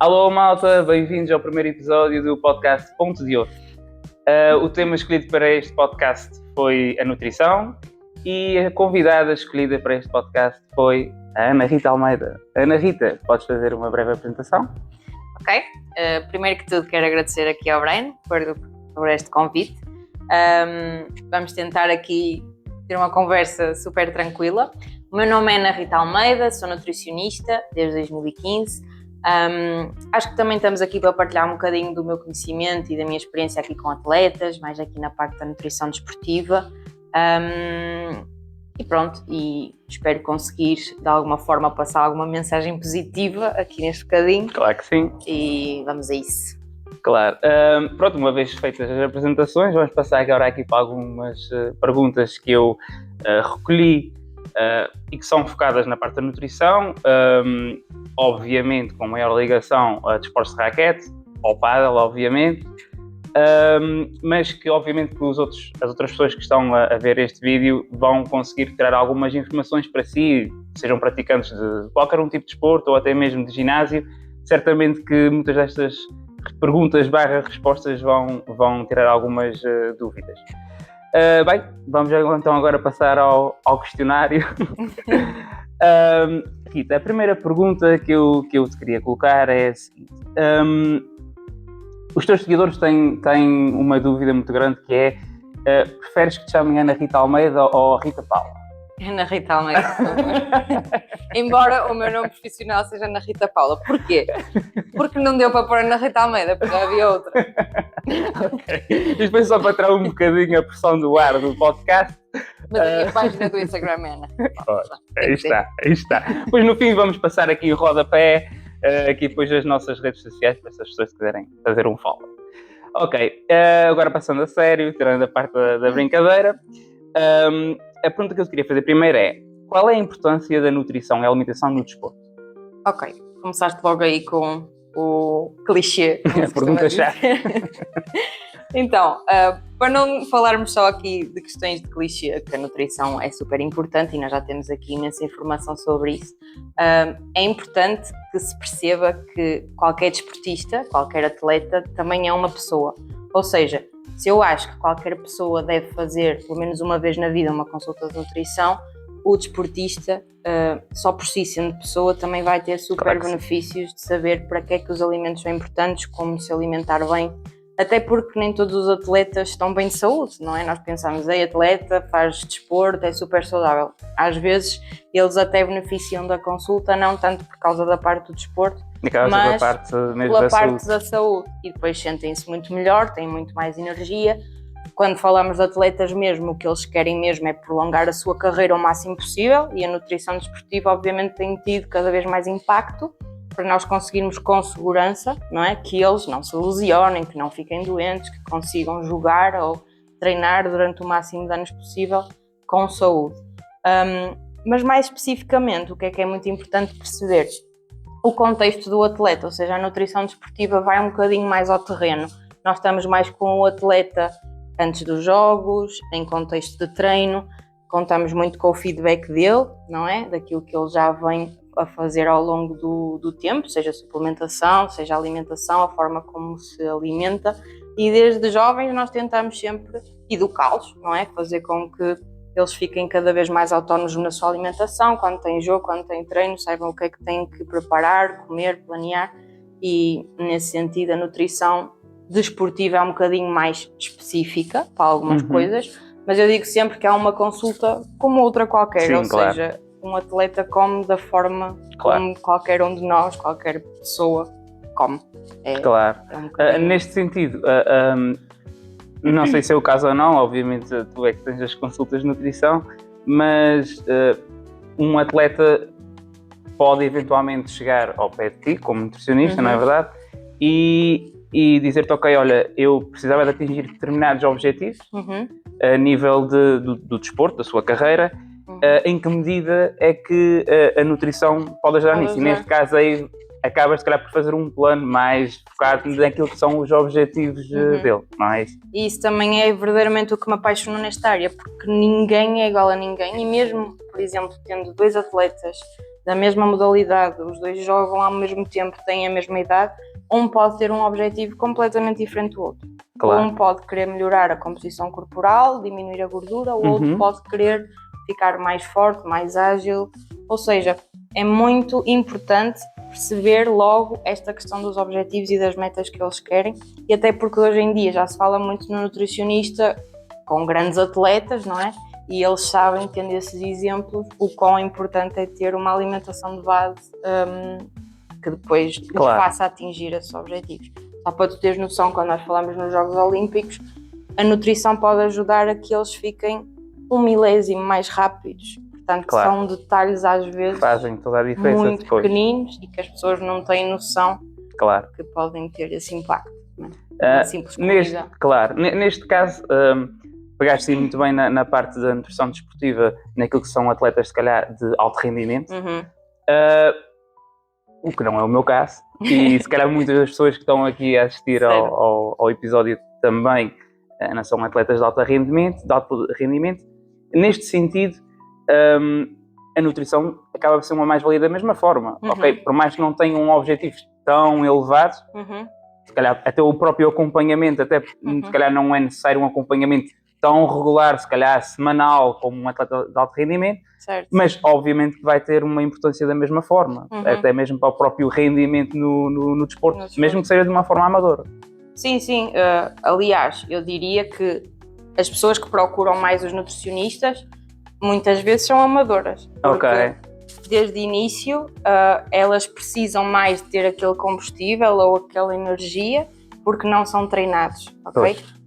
Alô malta, bem-vindos ao primeiro episódio do podcast Ponto de Ouro. O tema escolhido para este podcast foi a nutrição e a convidada escolhida para este podcast foi a Ana Rita Almeida. Ana Rita, podes fazer uma breve apresentação? Ok. Primeiro que tudo quero agradecer aqui ao Brian por este convite. Vamos tentar aqui ter uma conversa super tranquila. O meu nome é Ana Rita Almeida, sou nutricionista desde 2015. Acho que também estamos aqui para partilhar um bocadinho do meu conhecimento e da minha experiência aqui com atletas, mais aqui na parte da nutrição desportiva. E pronto, e espero conseguir de alguma forma passar alguma mensagem positiva aqui neste bocadinho. Claro que sim. E vamos a isso. Claro. Pronto, uma vez feitas as apresentações, vamos passar agora aqui para algumas perguntas que eu recolhi e que são focadas na parte da nutrição, obviamente com maior ligação a desportos de raquete, ao pádel, obviamente, mas que obviamente que as outras pessoas que estão a ver este vídeo vão conseguir tirar algumas informações para si, sejam praticantes de qualquer um tipo de desporto ou até mesmo de ginásio. Certamente que muitas destas perguntas/respostas vão tirar algumas dúvidas. Bem, vamos então agora passar ao questionário. Rita, a primeira pergunta que eu te queria colocar é a seguinte. Os teus seguidores têm uma dúvida muito grande que é: preferes que te chamem Ana Rita Almeida ou Rita Paula? Ana Rita Almeida. Embora o meu nome profissional seja Ana Rita Paula. Porquê? Porque não deu para pôr Ana Rita Almeida, porque já havia outra. Ok. Isto foi só para tirar um bocadinho a pressão do ar do podcast. Mas a minha página do Instagram é Ana. Aí está. Pois no fim vamos passar aqui o rodapé, aqui depois as nossas redes sociais, para essas pessoas que quiserem fazer um follow. Ok, agora passando a sério, tirando a parte da brincadeira. A pergunta que eu queria fazer primeiro é: qual é a importância da nutrição e alimentação no desporto? Ok, começaste logo aí com o clichê. A pergunta-chave. Então, para não falarmos só aqui de questões de clichê, que a nutrição é super importante e nós já temos aqui imensa informação sobre isso, é importante que se perceba que qualquer desportista, qualquer atleta também é uma pessoa. Ou seja, se eu acho que qualquer pessoa deve fazer, pelo menos uma vez na vida, uma consulta de nutrição, o desportista, só por si sendo pessoa, também vai ter super benefícios de saber para que é que os alimentos são importantes, como se alimentar bem, até porque nem todos os atletas estão bem de saúde, não é? Nós pensamos, atleta, faz desporto, é super saudável. Às vezes eles até beneficiam da consulta, não tanto por causa da parte do desporto, mas pela parte da saúde. E depois sentem-se muito melhor, têm muito mais energia. Quando falamos de atletas mesmo, o que eles querem mesmo é prolongar a sua carreira ao máximo possível, e a nutrição desportiva obviamente tem tido cada vez mais impacto para nós conseguirmos com segurança, não é? Que eles não se lesionem, que não fiquem doentes, que consigam jogar ou treinar durante o máximo de anos possível com saúde. Mas mais especificamente, o que é muito importante perceber? O contexto do atleta, ou seja, a nutrição desportiva vai um bocadinho mais ao terreno. Nós estamos mais com o atleta antes dos jogos, em contexto de treino, contamos muito com o feedback dele, não é? Daquilo que ele já vem a fazer ao longo do tempo, seja suplementação, seja alimentação, a forma como se alimenta, e desde jovens nós tentamos sempre educá-los, não é? Fazer com que eles fiquem cada vez mais autónomos na sua alimentação, quando tem jogo, quando tem treino, saibam o que é que têm que preparar, comer, planear, e nesse sentido a nutrição desportiva é um bocadinho mais específica para algumas coisas, mas eu digo sempre que há uma consulta como outra qualquer. Sim, ou seja, um atleta come da forma como qualquer um de nós, qualquer pessoa come. Neste sentido, não sei se é o caso ou não, obviamente tu é que tens as consultas de nutrição, mas um atleta pode eventualmente chegar ao pé de ti, como nutricionista, não é verdade? E dizer-te, ok, olha, eu precisava de atingir determinados objetivos a nível do desporto, da sua carreira, em que medida é que a nutrição pode ajudar nisso? E neste caso aí acabas se calhar por fazer um plano mais focado naquilo que são os objetivos dele, não é isso? E isso também é verdadeiramente o que me apaixonou nesta área, porque ninguém é igual a ninguém, e mesmo, por exemplo, tendo dois atletas da mesma modalidade, os dois jogam ao mesmo tempo, têm a mesma idade, um pode ter um objetivo completamente diferente do outro. Claro. Um pode querer melhorar a composição corporal, diminuir a gordura, o outro pode querer ficar mais forte, mais ágil. Ou seja, é muito importante perceber logo esta questão dos objetivos e das metas que eles querem, e até porque hoje em dia já se fala muito no nutricionista com grandes atletas, não é? E eles sabem, tendo esses exemplos, o quão importante é ter uma alimentação de base que depois os faça atingir esses objetivos. Só para tu teres noção, quando nós falamos nos Jogos Olímpicos, a nutrição pode ajudar a que eles fiquem 1 milésimo mais rápidos. Portanto, são detalhes às vezes fazem toda a diferença muito depois. Pequeninos e que as pessoas não têm noção que podem ter esse impacto. Uma simples comida. Neste caso, pegaste muito bem na parte da nutrição desportiva, naquilo que são atletas, se calhar, de alto rendimento. O que não é o meu caso, e se calhar muitas das pessoas que estão aqui a assistir ao episódio também não são atletas de alto rendimento. Neste sentido, a nutrição acaba por ser uma mais-valia da mesma forma. Okay? Por mais que não tenham objetivos tão elevados, se calhar até o próprio acompanhamento, se calhar não é necessário um acompanhamento tão regular, se calhar semanal, como um atleta de alto rendimento, mas obviamente que vai ter uma importância da mesma forma, até mesmo para o próprio rendimento no desporto, mesmo que seja de uma forma amadora. Sim. Aliás, eu diria que as pessoas que procuram mais os nutricionistas muitas vezes são amadoras. Porque desde o início elas precisam mais de ter aquele combustível ou aquela energia porque não são treinados.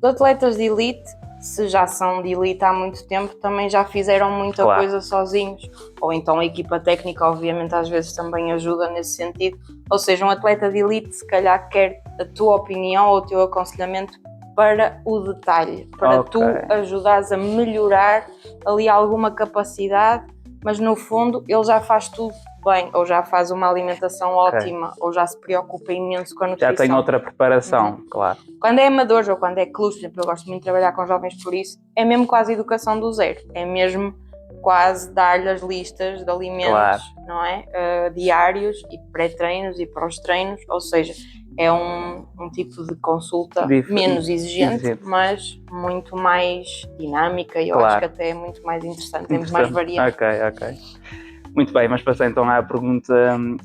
Os atletas de elite, se já são de elite há muito tempo, também já fizeram muita coisa sozinhos. Ou então a equipa técnica, obviamente, às vezes também ajuda nesse sentido. Ou seja, um atleta de elite, se calhar, quer a tua opinião ou o teu aconselhamento para o detalhe, para tu ajudares a melhorar ali alguma capacidade, mas no fundo ele já faz tudo bem, ou já faz uma alimentação ótima, ou já se preocupa imenso com a nutrição. Já tem outra preparação, claro. Quando é amadores ou quando é clubes, por exemplo, eu gosto muito de trabalhar com jovens por isso, é mesmo quase educação do zero, é mesmo quase dar-lhe as listas de alimentos, não é? Diários e pré-treinos e pós-treinos, ou seja, é um tipo de consulta menos exigente, mas muito mais dinâmica e eu acho que até é muito mais interessante, temos mais variantes. Ok. Muito bem, mas passei então à pergunta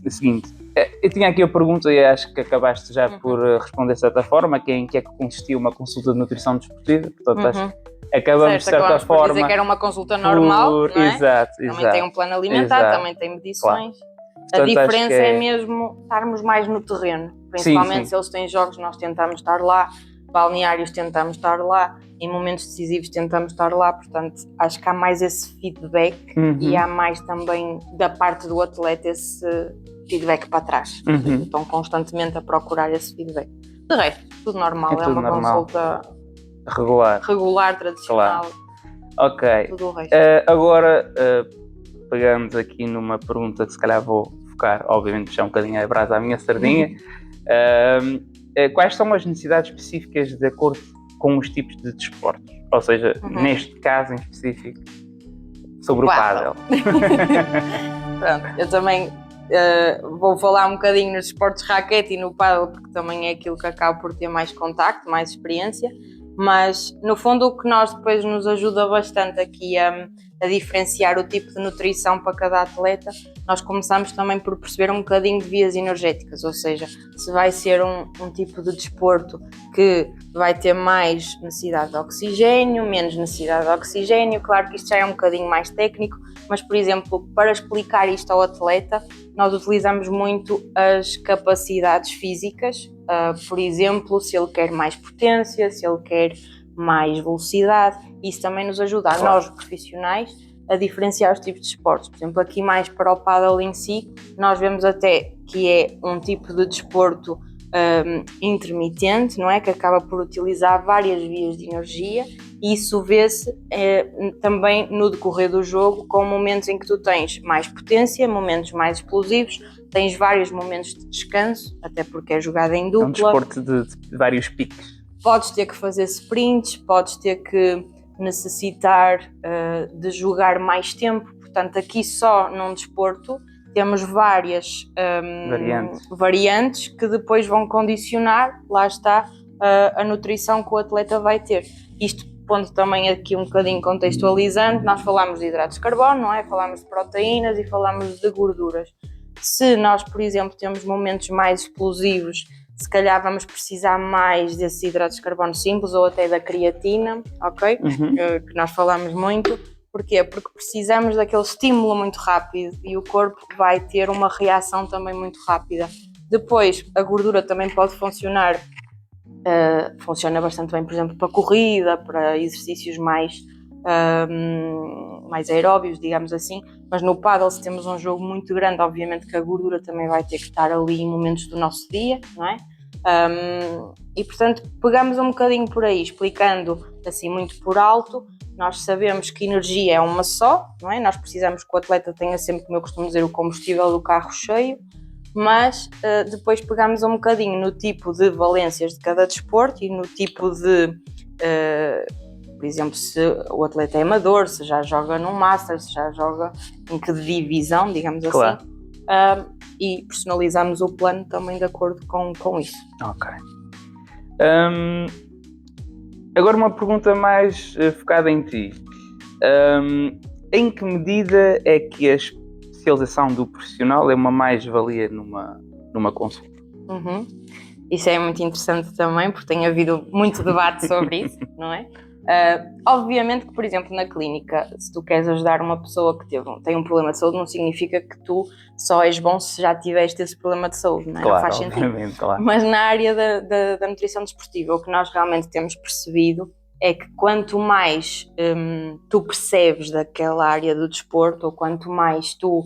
seguinte. Eu tinha aqui a pergunta e acho que acabaste já por responder de certa forma, que é em que é que consistia uma consulta de nutrição desportiva, portanto acho que acabamos de certa forma... por dizer que era uma consulta normal, não é? Exato. Também tem um plano alimentar, também tem medições. A diferença é mesmo estarmos mais no terreno, principalmente se eles têm jogos, nós tentamos estar lá, balneários tentamos estar lá, em momentos decisivos tentamos estar lá, portanto acho que há mais esse feedback e há mais também da parte do atleta esse feedback para trás, estão constantemente a procurar esse feedback. De resto, tudo normal, é uma consulta regular, tradicional, tudo o resto. Agora, pegamos aqui numa pergunta que se calhar vou focar, obviamente puxar um bocadinho a brasa à minha sardinha. Quais são as necessidades específicas de acordo com os tipos de desportos? Ou seja, neste caso em específico, sobre o pádel. Pronto, eu também vou falar um bocadinho nos desportos de raquete e no pádel, porque também é aquilo que acaba por ter mais contacto, mais experiência, mas no fundo o que nós depois nos ajuda bastante aqui a diferenciar o tipo de nutrição para cada atleta, nós começamos também por perceber um bocadinho de vias energéticas, ou seja, se vai ser um tipo de desporto que vai ter mais necessidade de oxigênio, menos necessidade de oxigênio, claro que isto já é um bocadinho mais técnico, mas por exemplo, para explicar isto ao atleta, nós utilizamos muito as capacidades físicas, por exemplo, se ele quer mais potência, se ele quer mais velocidade, isso também nos ajuda a nós profissionais a diferenciar os tipos de esportes. Por exemplo, aqui mais para o pádel em si, nós vemos até que é um tipo de desporto intermitente, não é? Que acaba por utilizar várias vias de energia e isso vê-se também no decorrer do jogo com momentos em que tu tens mais potência, momentos mais explosivos, tens vários momentos de descanso, até porque é jogada em dupla. É um desporto de vários picos. Podes ter que fazer sprints, podes ter que necessitar de jogar mais tempo, portanto aqui só num desporto temos várias variantes que depois vão condicionar, lá está, a nutrição que o atleta vai ter. Isto pondo também aqui um bocadinho contextualizando, nós falamos de hidratos de carbono, não é? Falamos de proteínas e falamos de gorduras. Se nós, por exemplo, temos momentos mais explosivos, se calhar vamos precisar mais desses hidratos de carbono simples ou até da creatina, ok? Que nós falamos muito. Porquê? Porque precisamos daquele estímulo muito rápido e o corpo vai ter uma reação também muito rápida. Depois, a gordura também pode funcionar, funciona bastante bem, por exemplo, para corrida, para exercícios mais aeróbios, digamos assim, mas no pádel, se temos um jogo muito grande, obviamente que a gordura também vai ter que estar ali em momentos do nosso dia, não é? E portanto, pegamos um bocadinho por aí, explicando assim muito por alto. Nós sabemos que energia é uma só, não é? Nós precisamos que o atleta tenha sempre, como eu costumo dizer, o combustível do carro cheio, mas depois pegamos um bocadinho no tipo de valências de cada desporto e no tipo de, por exemplo, se o atleta é amador, se já joga num Master, se já joga em que divisão, digamos claro. assim, e personalizamos o plano também de acordo com isso. Ok. Agora uma pergunta mais focada em ti. Em que medida é que a especialização do profissional é uma mais-valia numa consulta? Isso é muito interessante também, porque tem havido muito debate sobre isso, não é? Obviamente que, por exemplo, na clínica, se tu queres ajudar uma pessoa que tem um problema de saúde, não significa que tu só és bom se já tiveste esse problema de saúde, não é? Claro, não faz sentido. Claro. Mas na área da nutrição desportiva, o que nós realmente temos percebido é que quanto mais tu percebes daquela área do desporto, ou quanto mais tu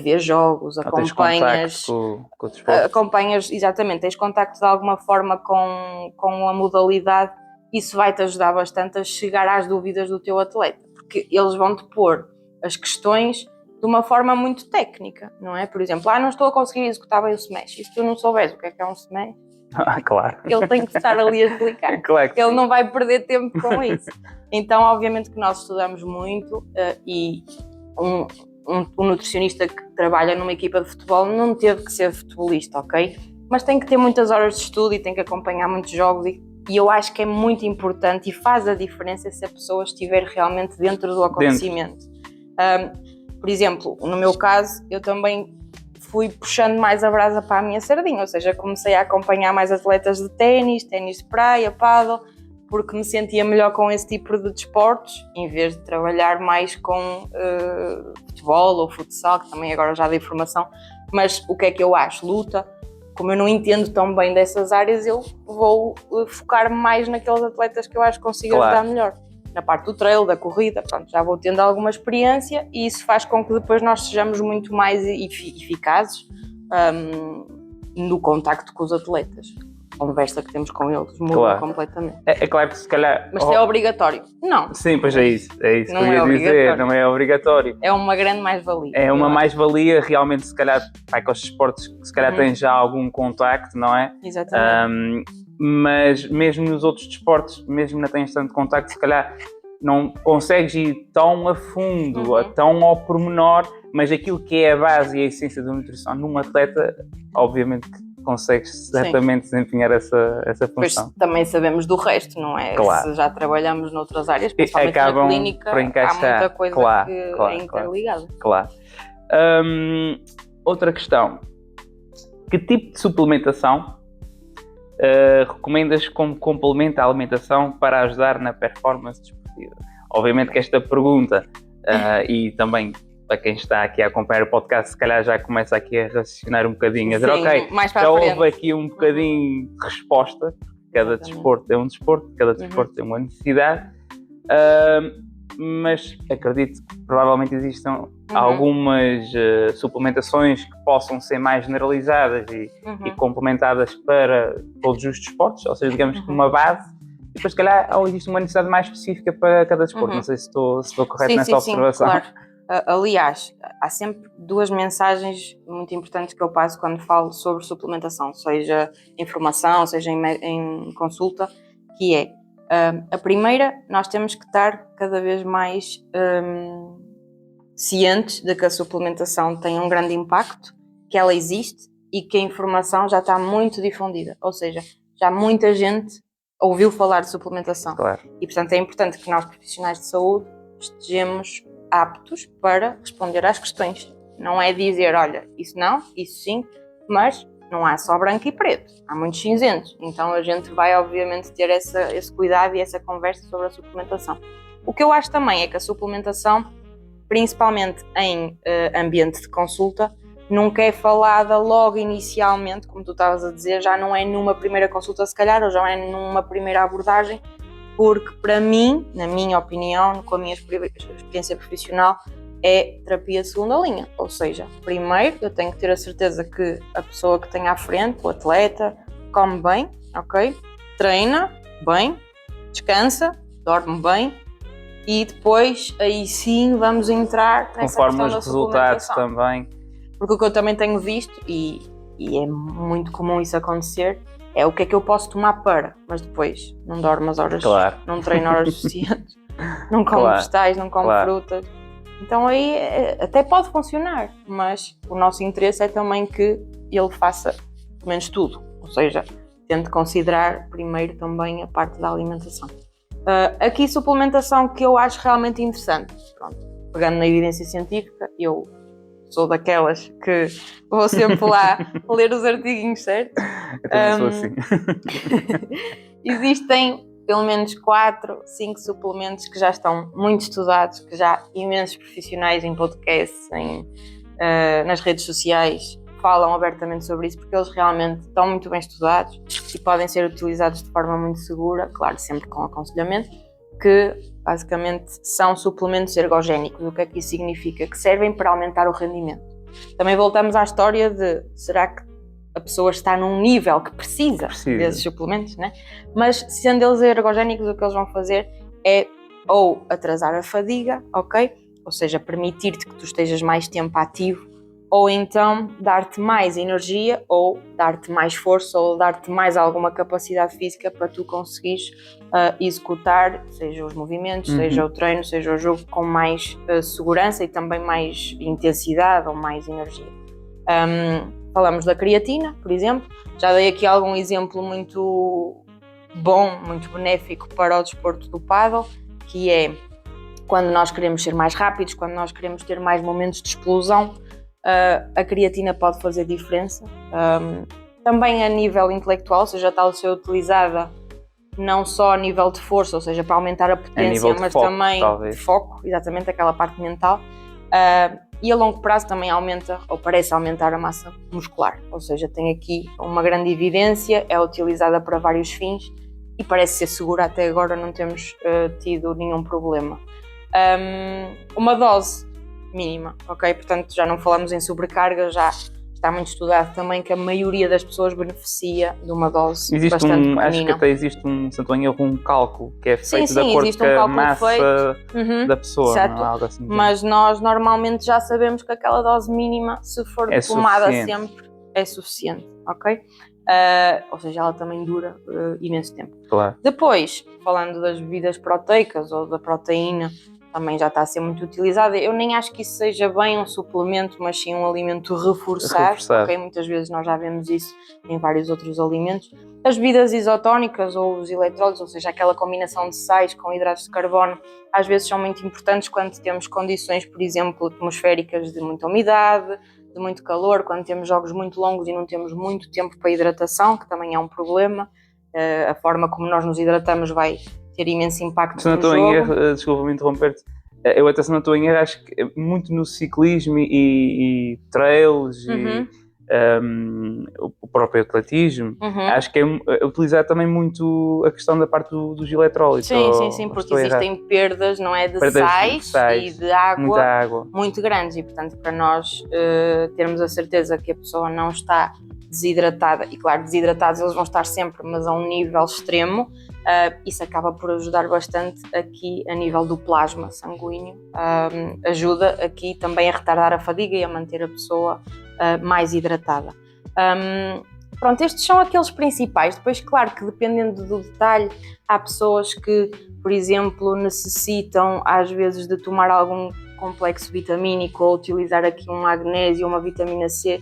vês jogos, acompanhas com o desporto. Acompanhas, exatamente, tens contacto de alguma forma com a modalidade, isso vai-te ajudar bastante a chegar às dúvidas do teu atleta, porque eles vão-te pôr as questões de uma forma muito técnica, não é? Por exemplo, não estou a conseguir executar bem o smash, e se tu não souberes o que é um smash, claro. ele tem que estar ali a explicar. Claro que ele sim. não vai perder tempo com isso. Então, obviamente que nós estudamos muito e um nutricionista que trabalha numa equipa de futebol não teve que ser futebolista, ok? Mas tem que ter muitas horas de estudo e tem que acompanhar muitos jogos e eu acho que é muito importante e faz a diferença se a pessoa estiver realmente dentro do acontecimento. Por exemplo, no meu caso, eu também fui puxando mais a brasa para a minha sardinha, ou seja, comecei a acompanhar mais atletas de ténis de praia, pádel, porque me sentia melhor com esse tipo de desportos, em vez de trabalhar mais com futebol ou futsal, que também agora já dei formação. Mas o que é que eu acho? Luta, como eu não entendo tão bem dessas áreas, eu vou focar mais naqueles atletas que eu acho que consigo ajudar melhor. Na parte do trail, da corrida, pronto, já vou tendo alguma experiência e isso faz com que depois nós sejamos muito mais eficazes no contacto com os atletas. A conversa que temos com eles muda completamente. É claro que se calhar... Mas é obrigatório? Não. Sim, pois é isso. É isso não que eu ia dizer, não é obrigatório. É uma grande mais-valia. É uma mais-valia, realmente, se calhar, com os esportes que se calhar têm já algum contacto, não é? Exatamente. Mas mesmo nos outros desportos, mesmo não tens tanto contacto, se calhar não consegues ir tão a fundo, tão ao pormenor, mas aquilo que é a base e a essência da nutrição num atleta, obviamente que consegues certamente desempenhar essa função. Pois também sabemos do resto, não é? Claro. Se já trabalhamos noutras áreas, principalmente na clínica, há muita coisa que é interligada. Claro. Outra questão. Que tipo de suplementação recomendas como complemento à alimentação para ajudar na performance desportiva? Obviamente que esta pergunta, e também para quem está aqui a acompanhar o podcast, se calhar já começa aqui a raciocinar um bocadinho, a dizer, ok, já houve aqui um bocadinho de resposta, cada desporto é um desporto, cada desporto tem uma necessidade, mas acredito que provavelmente existam algumas suplementações que possam ser mais generalizadas e complementadas para todos os desportos, ou seja, digamos que uma base, e depois se calhar existe uma necessidade mais específica para cada desporto. Não sei se estou correto nessa observação. Sim, claro. Aliás, há sempre duas mensagens muito importantes que eu passo quando falo sobre suplementação, seja em formação, seja em consulta, que é, a primeira, nós temos que estar cada vez mais cientes de que a suplementação tem um grande impacto, que ela existe e que a informação já está muito difundida. Ou seja, já muita gente ouviu falar de suplementação. Claro. E, portanto, é importante que nós, profissionais de saúde, estejamos aptos para responder às questões. Não é dizer, olha, isso não, isso sim, mas não há só branco e preto, há muitos cinzentos. Então a gente vai, obviamente, ter esse cuidado e essa conversa sobre a suplementação. O que eu acho também é que a suplementação, principalmente em ambiente de consulta, nunca é falada logo inicialmente, como tu estavas a dizer, já não é numa primeira consulta se calhar, ou já é numa primeira abordagem, porque para mim, na minha opinião, com a minha experiência profissional, é terapia de segunda linha. Ou seja, primeiro eu tenho que ter a certeza que a pessoa que tem à frente, o atleta, come bem, ok? Treina bem, descansa, dorme bem, e depois aí sim vamos entrar nessa Conforme questão da os resultados suplementação. também. Porque o que eu também tenho visto, e é muito comum isso acontecer, é o que é que eu posso tomar para, mas depois não dormo as horas, Claro. não treino horas suficientes, não como vegetais, não como frutas. Então aí até pode funcionar, mas o nosso interesse é também que ele faça pelo menos tudo, ou seja, tente considerar primeiro também a parte da alimentação. Aqui suplementação que eu acho realmente interessante, pronto, pegando na evidência científica, eu sou daquelas que vou sempre lá ler os artiguinhos, certo? Eu também sou assim. Existem pelo menos 4, 5 suplementos que já estão muito estudados, que já imensos profissionais em podcasts, nas redes sociais, falam abertamente sobre isso, porque eles realmente estão muito bem estudados e podem ser utilizados de forma muito segura, claro, sempre com aconselhamento, que basicamente são suplementos ergogénicos. O que é que isso significa? Que servem para aumentar o rendimento. Também voltamos à história de, será que a pessoa está num nível que precisa desses suplementos, né? Mas sendo eles ergogénicos, o que eles vão fazer é ou atrasar a fadiga, ok? Ou seja, permitir-te que tu estejas mais tempo ativo, ou então dar-te mais energia, ou dar-te mais força, ou dar-te mais alguma capacidade física para tu conseguires executar, seja os movimentos, seja o treino, seja o jogo, com mais segurança e também mais intensidade ou mais energia. Falamos da creatina, por exemplo. Já dei aqui algum exemplo muito bom, muito benéfico para o desporto do pádel, que é quando nós queremos ser mais rápidos, quando nós queremos ter mais momentos de explosão, a creatina pode fazer diferença. Também a nível intelectual, ou seja, está a ser utilizada não só a nível de força, ou seja, para aumentar a potência, mas foco, também talvez. Foco, exatamente, aquela parte mental. E a longo prazo também aumenta, ou parece aumentar, a massa muscular. Ou seja, tem aqui uma grande evidência, é utilizada para vários fins e parece ser segura. Até agora não temos tido nenhum problema. Uma dose mínima, ok? Portanto, já não falamos em sobrecarga, já está muito estudado também que a maioria das pessoas beneficia de uma dose bastante pequenina. Acho que até existe um cálculo que é feito de acordo com a massa da pessoa, não é? Algo assim. Mas nós normalmente já sabemos que aquela dose mínima, se for tomada sempre, é suficiente, ok? Ou seja, ela também dura imenso tempo. Claro. Depois, falando das bebidas proteicas ou da proteína, também já está a ser muito utilizada. Eu nem acho que isso seja bem um suplemento, mas sim um alimento reforçado. Okay? Muitas vezes nós já vemos isso em vários outros alimentos. As bebidas isotónicas ou os eletrólitos, ou seja, aquela combinação de sais com hidratos de carbono, às vezes são muito importantes quando temos condições, por exemplo, atmosféricas de muita umidade, de muito calor, quando temos jogos muito longos e não temos muito tempo para hidratação, que também é um problema. A forma como nós nos hidratamos vai ter imenso impacto no jogo. Se não estou em erro, desculpa-me interromper-te, eu até se não estou em erro, acho que muito no ciclismo e trails e o próprio atletismo, acho que é utilizar também muito a questão da parte dos eletrólitos. Sim, porque existem perdas, não é, de sais e de água muito grandes e, portanto, para nós termos a certeza que a pessoa não está desidratada, e claro, desidratados eles vão estar sempre, mas a um nível extremo, isso acaba por ajudar bastante aqui a nível do plasma sanguíneo, ajuda aqui também a retardar a fadiga e a manter a pessoa mais hidratada. Pronto, estes são aqueles principais. Depois, claro que dependendo do detalhe, há pessoas que, por exemplo, necessitam às vezes de tomar algum complexo vitamínico ou utilizar aqui um magnésio, uma vitamina C.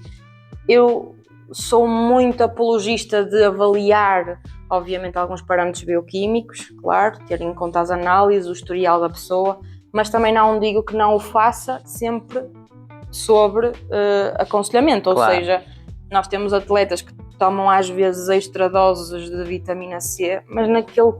Eu sou muito apologista de avaliar, obviamente, alguns parâmetros bioquímicos, claro, ter em conta as análises, o historial da pessoa, mas também não digo que não o faça sempre sobre aconselhamento, Claro. ou seja, nós temos atletas que tomam às vezes extra doses de vitamina C, mas naquele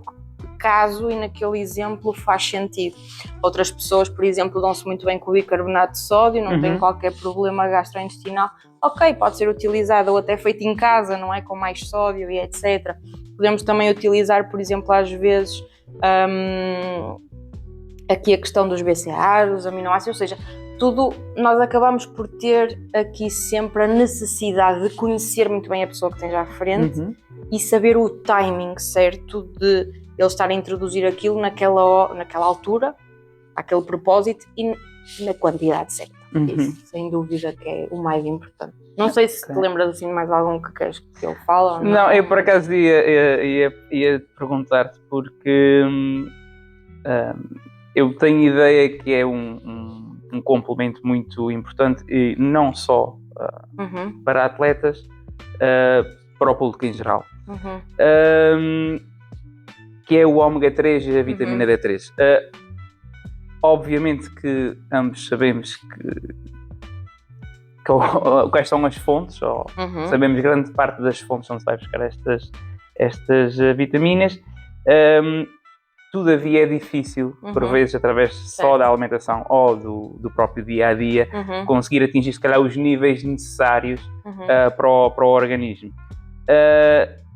caso e naquele exemplo faz sentido. Outras pessoas, por exemplo, dão-se muito bem com o bicarbonato de sódio, não têm qualquer problema gastrointestinal. Ok, pode ser utilizado ou até feito em casa, não é? Com mais sódio e etc. Podemos também utilizar, por exemplo, às vezes aqui a questão dos BCAAs, dos aminoácidos, ou seja, tudo, nós acabamos por ter aqui sempre a necessidade de conhecer muito bem a pessoa que tem já à frente e saber o timing certo de ele estar a introduzir aquilo naquela altura, aquele propósito e na quantidade certa. Isso, sem dúvida, que é o mais importante. Não sei se te lembras assim de mais algum que queres que eu fale ou não. Não, eu por acaso ia perguntar-te porque eu tenho ideia que é um complemento muito importante e não só para atletas, para o público em geral, que é o ômega 3 e a vitamina D3. Obviamente que ambos sabemos quais são as fontes, ou sabemos grande parte das fontes onde se vai buscar estas vitaminas. Todavia é difícil, por vezes, através só da alimentação ou do próprio dia-a-dia, conseguir atingir, se calhar, os níveis necessários para o organismo.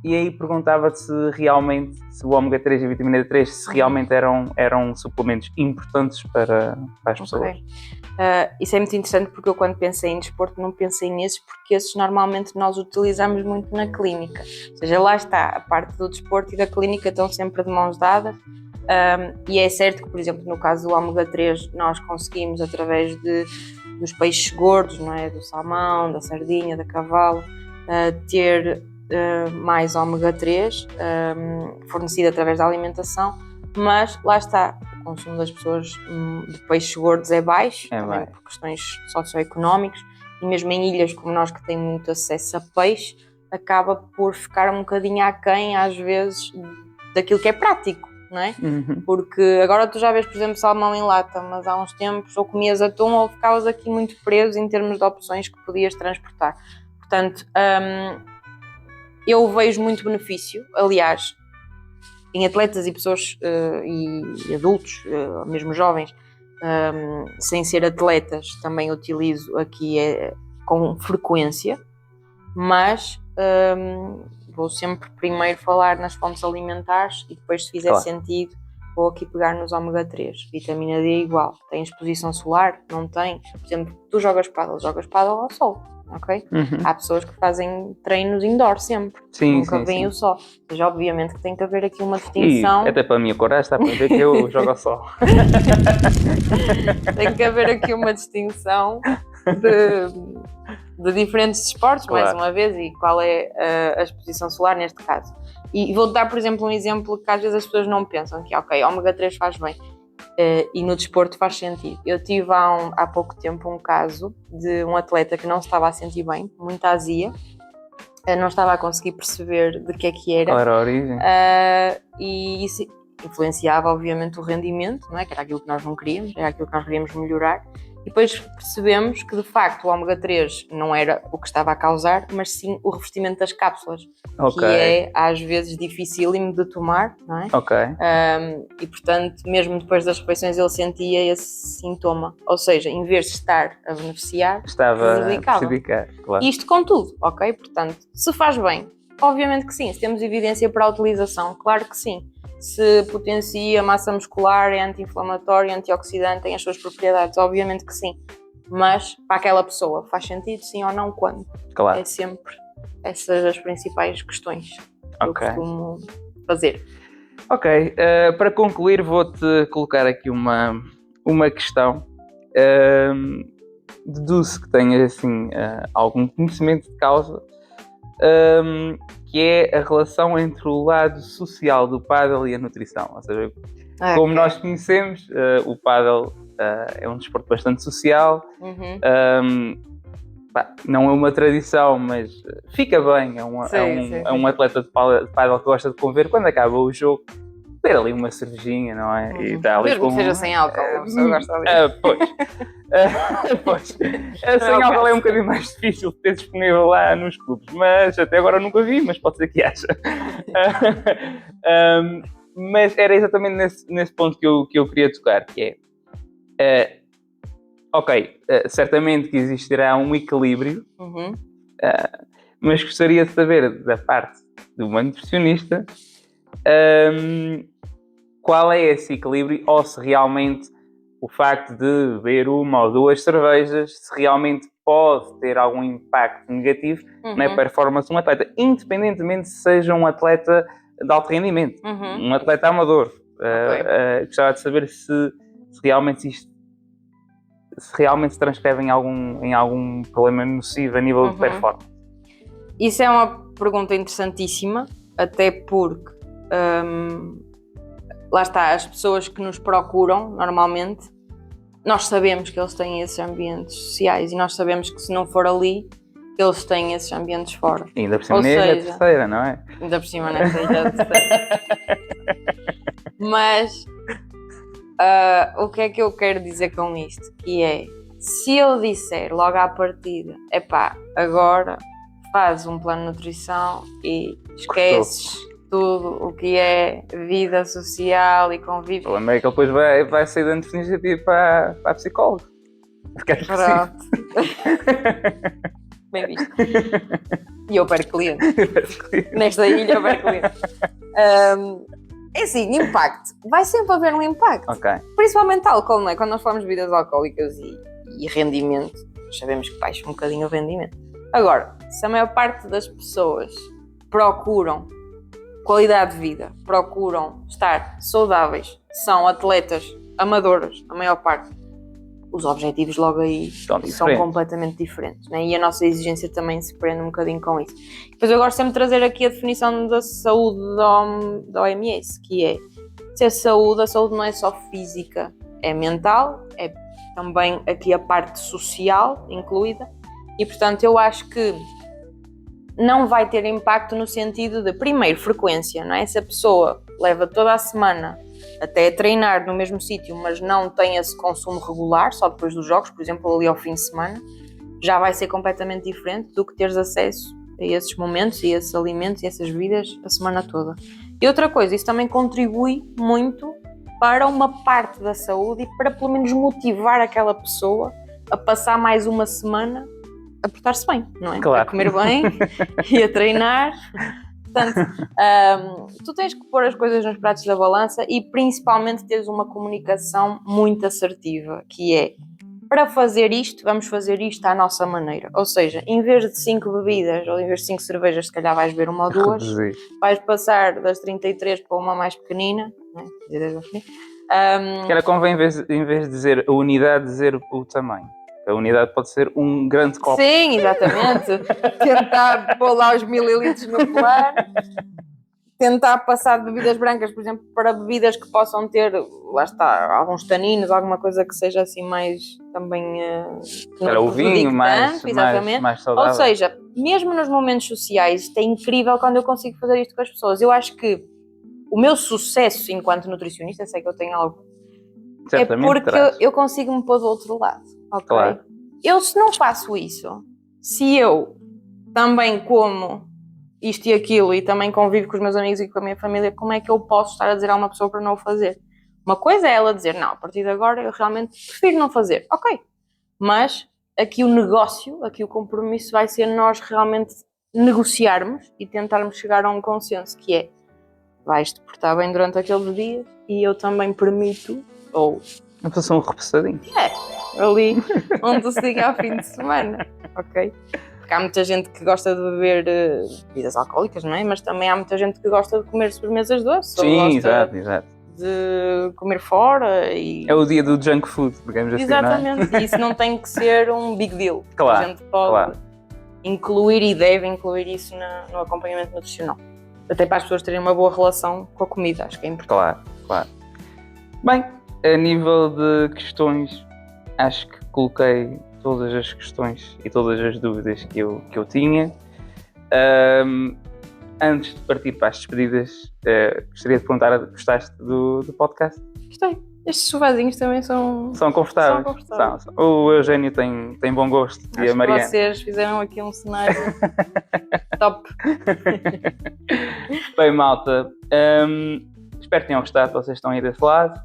E aí perguntava-te se realmente, se o ômega 3 e a vitamina D3, se realmente eram suplementos importantes para as pessoas. Isso é muito interessante porque eu, quando pensei em desporto, não pensei nesses, porque esses normalmente nós utilizamos muito na clínica. Ou seja, lá está, a parte do desporto e da clínica estão sempre de mãos dadas. E é certo que, por exemplo, no caso do ômega 3, nós conseguimos, através dos peixes gordos, não é? Do salmão, da sardinha, da cavalo, ter mais ômega 3 fornecido através da alimentação, mas lá está, o consumo das pessoas de peixes gordos é baixo, também por questões socioeconómicas, e mesmo em ilhas como nós, que têm muito acesso a peixe, acaba por ficar um bocadinho aquém, às vezes, daquilo que é prático, não é? Porque agora tu já vês, por exemplo, salmão em lata, mas há uns tempos ou comias atum ou ficavas aqui muito preso em termos de opções que podias transportar. Portanto, eu vejo muito benefício, aliás, em atletas e pessoas e adultos, mesmo jovens, sem ser atletas, também utilizo aqui com frequência, mas vou sempre primeiro falar nas fontes alimentares e depois, se fizer sentido, vou aqui pegar nos ômega 3. Vitamina D é igual. Tem exposição solar? Não tem. Por exemplo, tu jogas pádel ao sol. Okay? Há pessoas que fazem treinos indoor sempre, nunca veem o sol. Mas obviamente que tem que haver aqui uma distinção. E até para a minha coragem está para ver que eu jogo ao sol. Tem que haver aqui uma distinção de diferentes esportes, mais uma vez, e qual é a exposição solar neste caso. E vou dar, por exemplo, um exemplo que às vezes as pessoas não pensam, que ok, ômega 3 faz bem. E no desporto faz sentido. Eu tive há pouco tempo um caso de um atleta que não se estava a sentir bem, muita azia, não estava a conseguir perceber de que é que era. Qual era a origem? E isso influenciava, obviamente, o rendimento, não é? Que era aquilo que nós não queríamos, era aquilo que nós queríamos melhorar. E depois percebemos que, de facto, o ômega 3 não era o que estava a causar, mas sim o revestimento das cápsulas, que é, às vezes, dificílimo de tomar, não é? E, portanto, mesmo depois das refeições, ele sentia esse sintoma. Ou seja, em vez de estar a beneficiar, estava a prejudicar, claro. Isto com tudo, ok? Portanto, se faz bem, obviamente que sim. Se temos evidência para a utilização, claro que sim. Se potencia a massa muscular, é anti-inflamatório, antioxidante, tem as suas propriedades, obviamente que sim. Mas para aquela pessoa, faz sentido sim ou não? Quando? Claro. É sempre essas as principais questões que eu costumo fazer. Ok, para concluir vou-te colocar aqui uma questão. Deduzo que tenhas assim, algum conhecimento de causa que é a relação entre o lado social do pádel e a nutrição. Ou seja, como nós conhecemos, o pádel é um desporto bastante social. Não é uma tradição, mas fica bem. É um atleta de pádel que gosta de conviver. Quando acaba o jogo, ter ali uma cervejinha, não é? E dá ali mesmo que seja sem álcool, a pessoa gosta ali. Pois. Sem álcool é um bocadinho mais difícil de ter disponível lá nos clubes, mas até agora nunca vi, mas pode ser que haja. Mas era exatamente nesse ponto que eu queria tocar, que é certamente que existirá um equilíbrio, mas gostaria de saber da parte de uma nutricionista qual é esse equilíbrio, ou se realmente o facto de beber uma ou duas cervejas, se realmente pode ter algum impacto negativo na performance de um atleta, independentemente se seja um atleta de alto rendimento, um atleta amador. Gostava de saber se realmente isto se transcreve em algum problema nocivo a nível de performance. Isso é uma pergunta interessantíssima, até porque lá está, as pessoas que nos procuram normalmente, nós sabemos que eles têm esses ambientes sociais e nós sabemos que se não for ali, eles têm esses ambientes fora. E ainda por cima nem é a terceira, não é? Ainda por cima nessa ilha de terceira. Mas o que é que eu quero dizer com isto? Que é, se eu disser logo à partida, agora fazes um plano de nutrição e esqueces tudo o que é vida social e convívio. O problema é que ele depois vai sair da nutricionista e ir para a psicóloga. Pronto. Bem visto. E eu perco cliente. Nesta ilha eu perco cliente. É assim, impacto. Vai sempre haver um impacto. Principalmente álcool, não é? Quando nós falamos de bebidas alcoólicas e rendimento, nós sabemos que baixa um bocadinho o rendimento. Agora, se a maior parte das pessoas procuram qualidade de vida, procuram estar saudáveis, são atletas amadoras, a maior parte, os objetivos logo aí são completamente diferentes, né? E a nossa exigência também se prende um bocadinho com isso. Depois eu gosto sempre de trazer aqui a definição da saúde da OMS, que é se a saúde não é só física, é mental, é também aqui a parte social incluída, e portanto eu acho que não vai ter impacto no sentido de, primeiro, frequência, não é? Se a pessoa leva toda a semana até a treinar no mesmo sítio, mas não tem esse consumo regular, só depois dos jogos, por exemplo, ali ao fim de semana, já vai ser completamente diferente do que teres acesso a esses momentos e esses alimentos e essas bebidas a semana toda. E outra coisa, isso também contribui muito para uma parte da saúde e para pelo menos motivar aquela pessoa a passar mais uma semana a portar-se bem, não é? Claro. A comer bem e a treinar. Portanto, tu tens que pôr as coisas nos pratos da balança e principalmente teres uma comunicação muito assertiva, que é, para fazer isto, vamos fazer isto à nossa maneira. Ou seja, em vez de 5 bebidas ou em vez de 5 cervejas, se calhar vais beber uma ou duas, vais passar das 33 para uma mais pequenina, né? Que era convém, em vez de dizer a unidade, dizer o tamanho. A unidade pode ser um grande copo. Sim, exatamente. Tentar pôr lá os mililitros no plano. Tentar passar de bebidas brancas, por exemplo, para bebidas que possam ter, lá está, alguns taninos, alguma coisa que seja assim mais também... Era o vinho mais saudável. Ou seja, mesmo nos momentos sociais, é incrível quando eu consigo fazer isto com as pessoas. Eu acho que o meu sucesso enquanto nutricionista, sei que eu tenho algo, certamente é porque eu consigo me pôr do outro lado. Okay? Claro. Eu, se não faço isso, se eu também como isto e aquilo e também convivo com os meus amigos e com a minha família, como é que eu posso estar a dizer a uma pessoa para não o fazer? Uma coisa é ela dizer, não, a partir de agora eu realmente prefiro não fazer. Ok, mas aqui o negócio, aqui o compromisso vai ser nós realmente negociarmos e tentarmos chegar a um consenso, que é, vais-te portar bem durante aqueles dias e eu também permito, ou... Não precisa um repassadinho. Ali onde se liga ao fim de semana, ok? Porque há muita gente que gosta de beber bebidas alcoólicas, não é? Mas também há muita gente que gosta de comer sobremesas doces. Sim, exato. De comer fora e... É o dia do junk food, digamos assim, exatamente, não é? E isso não tem que ser um big deal. Claro, A gente pode incluir e deve incluir isso no acompanhamento nutricional. Até para as pessoas terem uma boa relação com a comida, acho que é importante. Claro. Bem, a nível de questões, acho que coloquei todas as questões e todas as dúvidas que eu tinha. Antes de partir para as despedidas, gostaria de perguntar, gostaste do podcast? Gostei. Estes sofazinhos também são confortáveis. São. O Eugénio tem bom gosto. Acho e a Mariana. que vocês fizeram aqui um cenário top. Bem, malta, espero que tenham gostado, vocês estão aí desse lado.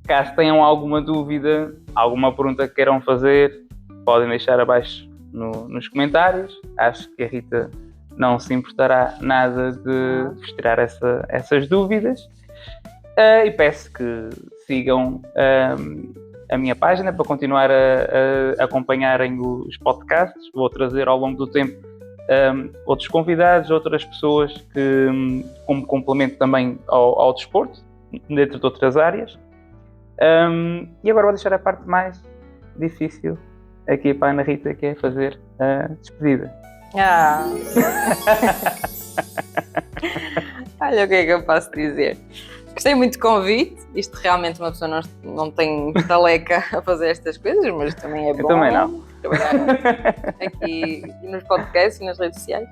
Caso tenham alguma dúvida, alguma pergunta que queiram fazer, podem deixar abaixo nos comentários. Acho que a Rita não se importará nada de vos tirar essas dúvidas. E peço que sigam a minha página para continuar a acompanharem os podcasts. Vou trazer ao longo do tempo outros convidados, outras pessoas que como complemento também ao desporto, dentro de outras áreas. E agora vou deixar a parte mais difícil aqui para a Ana Rita, que é fazer a despedida. Olha o que é que eu posso dizer. Gostei muito do convite. Isto realmente uma pessoa não tem estaleca a fazer estas coisas, mas também é bom. Eu também não. Trabalhar aqui nos podcasts e nas redes sociais.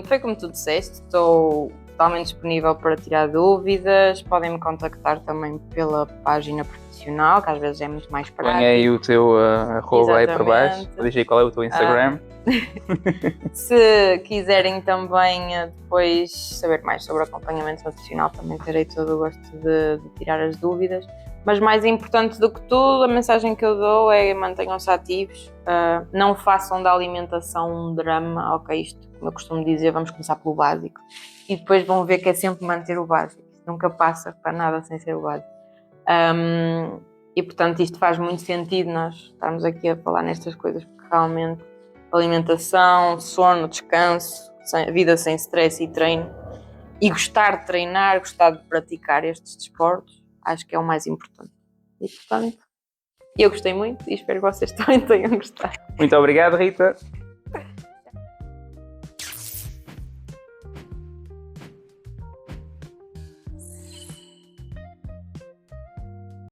Foi como tu disseste, estou totalmente disponível para tirar dúvidas. Podem me contactar também pela página profissional, que às vezes é muito mais prático. Põe aí o teu arroba aí para baixo. Diz aí qual é o teu Instagram. Se quiserem também depois saber mais sobre acompanhamento nutricional, também terei todo o gosto de tirar as dúvidas. Mas mais importante do que tudo, a mensagem que eu dou é mantenham-se ativos, não façam da alimentação um drama, ok, isto como eu costumo dizer, vamos começar pelo básico e depois vão ver que é sempre manter o básico, nunca passa para nada sem ser o básico. E portanto isto faz muito sentido nós estarmos aqui a falar nestas coisas, porque realmente alimentação, sono, descanso, vida sem stress e treino, e gostar de treinar, gostar de praticar estes desportos, acho que é o mais importante. E portanto, eu gostei muito e espero que vocês também tenham gostado. Muito obrigado, Rita.